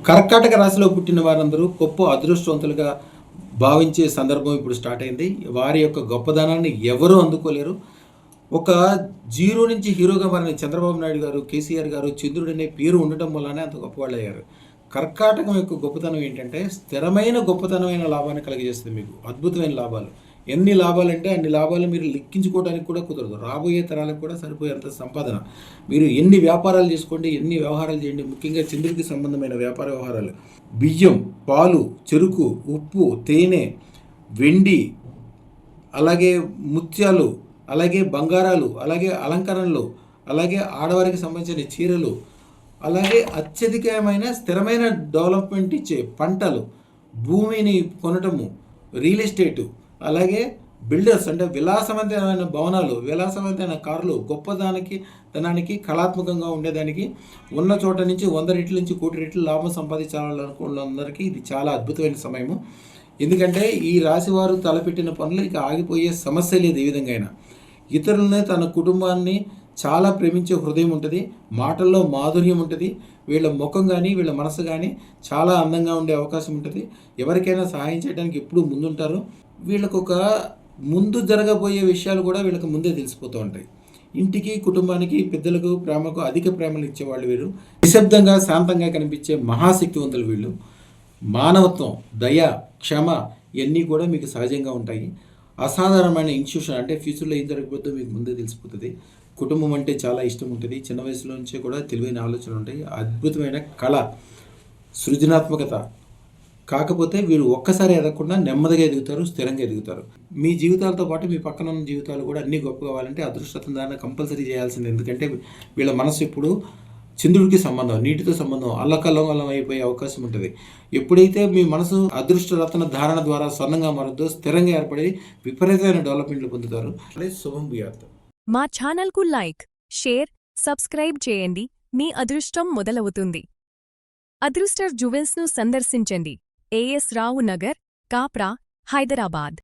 కర్కాటక రాశిలో పుట్టిన వారందరూ గొప్ప అదృష్టవంతులుగా భావించే సందర్భం ఇప్పుడు స్టార్ట్ అయింది. వారి యొక్క గొప్పదనాన్ని ఎవరూ అందుకోలేరు. ఒక జీరో నుంచి హీరోగా మారిన చంద్రబాబు నాయుడు గారు, కేసీఆర్ గారు, చంద్రుడనే పేరు ఉండటం వల్లనే అంత గొప్పవాళ్ళయ్యారు. కర్కాటకం యొక్క గొప్పతనం ఏంటంటే స్థిరమైన గొప్పతనమైన లాభాన్ని కలిగజేస్తుంది మీకు. అద్భుతమైన లాభాలు. ఎన్ని లాభాలంటే అన్ని లాభాలు మీరు లెక్కించుకోవడానికి కూడా కుదరదు. రాబోయే తరాలకు కూడా సరిపోయేంత సంపాదన. మీరు ఎన్ని వ్యాపారాలు చేసుకోండి, ఎన్ని వ్యవహారాలు చేయండి, ముఖ్యంగా చంద్రుడికి సంబంధమైన వ్యాపార వ్యవహారాలు. బియ్యం, పాలు, చెరుకు, ఉప్పు, తేనె, వెండి, అలాగే ముత్యాలు, అలాగే బంగారాలు, అలాగే అలంకరణలు, అలాగే ఆడవారికి సంబంధించిన చీరలు, అలాగే అత్యధికమైన స్థిరమైన డెవలప్మెంట్ ఇచ్చే పంటలు, భూమిని కొనటము, రియల్ ఎస్టేటు, అలాగే బిల్డర్స్ అంటే విలాసవంతమైన భవనాలు, విలాసవంతమైన కార్లు, ధనానికి కళాత్మకంగా ఉండేదానికి ఉన్న చోట నుంచి 100 రెట్ల నుంచి 1 కోటి రెట్లు లాభం సంపాదించాలనుకున్న ఇది చాలా అద్భుతమైన సమయము. ఎందుకంటే ఈ రాశివారు తలపెట్టిన పనులు ఇక ఆగిపోయే సమస్య లేదు. ఏ విధంగా అయినా ఇతరులని, తన కుటుంబాన్ని చాలా ప్రేమించే హృదయం ఉంటుంది, మాటల్లో మాధుర్యం ఉంటుంది, వీళ్ళ ముఖం కానీ వీళ్ళ మనసు కానీ చాలా అందంగా ఉండే అవకాశం ఉంటుంది. ఎవరికైనా సహాయం చేయడానికి ఎప్పుడూ ముందుంటారు. వీళ్ళకు ఒక ముందు జరగబోయే విషయాలు కూడా వీళ్ళకి ముందే తెలిసిపోతూ ఉంటాయి. ఇంటికి, కుటుంబానికి, పెద్దలకు, ప్రేమకు అధిక ప్రేమలు ఇచ్చేవాళ్ళు వీళ్ళు. నిశ్శబ్దంగా, శాంతంగా కనిపించే మహాశక్తివంతులు వీళ్ళు. మానవత్వం, దయ, క్షమ ఇవన్నీ కూడా మీకు సహజంగా ఉంటాయి. అసాధారణమైన ఇన్స్టిట్యూషన్ అంటే ఫ్యూచర్లో ఏం జరగబోతుందో మీకు ముందే తెలిసిపోతుంది. కుటుంబం అంటే చాలా ఇష్టం ఉంటుంది. చిన్న వయసులో నుంచే కూడా తెలివైన ఆలోచనలు ఉంటాయి. అద్భుతమైన కళ, సృజనాత్మకత. కాకపోతే వీరు ఒక్కసారి ఎదగకుండా నెమ్మదిగా ఎదుగుతారు, స్థిరంగా ఎదుగుతారు. మీ జీవితాలతో పాటు మీ పక్కన ఉన్న జీవితాలు కూడా అన్నీ గొప్ప కావాలంటే అదృష్టం దాన్ని కంపల్సరీ చేయాల్సింది. ఎందుకంటే వీళ్ళ మనసు ఇప్పుడు చంద్రుడికి సంబంధం, నీటితో సంబంధం, అల్లకల్లం అయిపోయే అవకాశం ఉంటుంది. ఎప్పుడైతే మీ మనసు అదృష్టరత్న ధారణ ద్వారా స్వర్ణంగా మారుద్దో, స్థిరంగా ఏర్పడి విపరీతమైన డెవలప్మెంట్లు పొందుతారు. అదే శుభం భూయాత్. మా ఛానల్కు లైక్, షేర్, సబ్స్క్రైబ్ చేయండి. మీ అదృష్టం మొదలవుతుంది. అదృస్టర్ జ్యువెల్స్ను సందర్శించండి. ఏఎస్ రావు నగర్, కాప్రా, హైదరాబాద్.